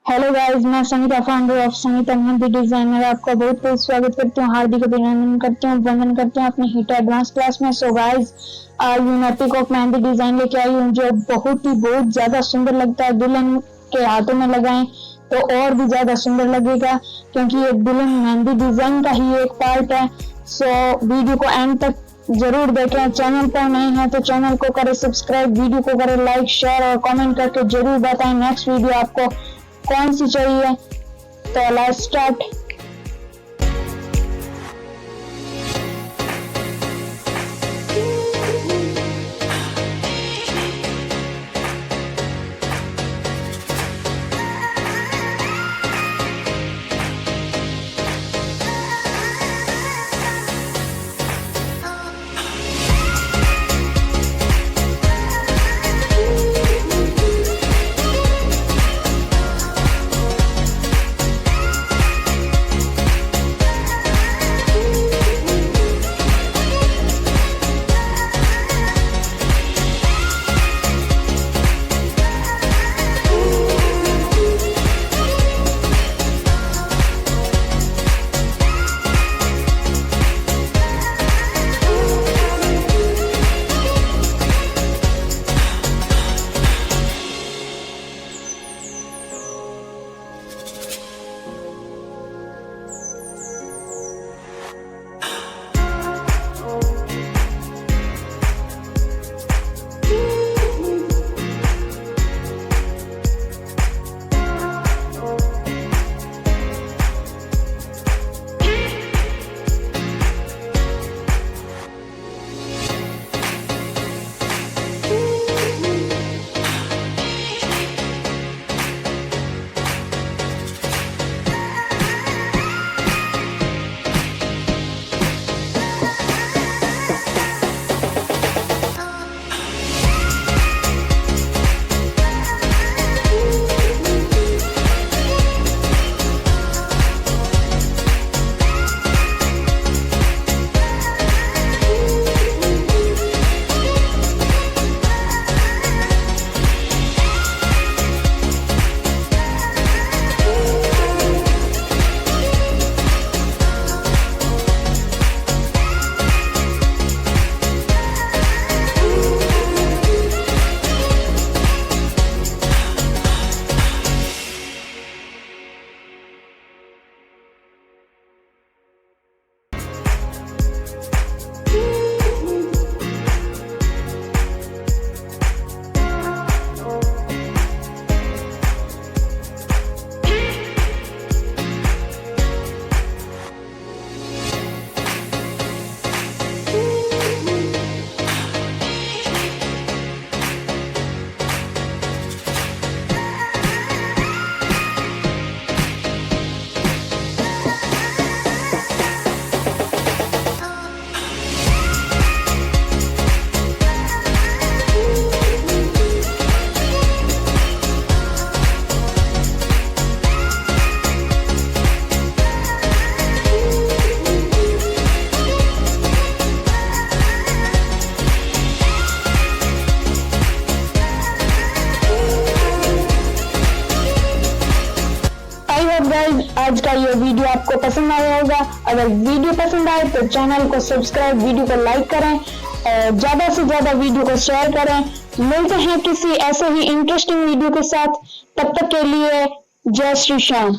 Hello guys, मैं Sangeeta founder of Sangeeta mehndi designer आपका बहुत बहुत स्वागत करती हूँ, हार्दिक अभिनंदन करती हूँ, वंदन करती हूँ अपने हिट एडवांस क्लास में। सो गाइस, आज मैं पीकॉक मेहंदी डिजाइन लेके आई हूँ जो बहुत ज्यादा सुंदर लगता है। दुल्हन के हाथों में लगाएं तो और भी ज्यादा सुंदर लगेगा, क्योंकि ये दुल्हन मेहंदी डिजाइन का ही एक पार्ट है। सो वीडियो को एंड तक जरूर देखें। चैनल पर नहीं है तो चैनल को करें सब्सक्राइब, वीडियो को करें लाइक, शेयर और कमेंट करके जरूर बताएं नेक्स्ट वीडियो आपको कौन सी चाहिए। तो लेट्स स्टार्ट। गाइस, आज का ये वीडियो आपको पसंद आया होगा। अगर वीडियो पसंद आए तो चैनल को सब्सक्राइब, वीडियो को लाइक करें और ज्यादा से ज्यादा वीडियो को शेयर करें। मिलते हैं किसी ऐसे ही इंटरेस्टिंग वीडियो के साथ, तब तक के लिए जय श्री श्याम।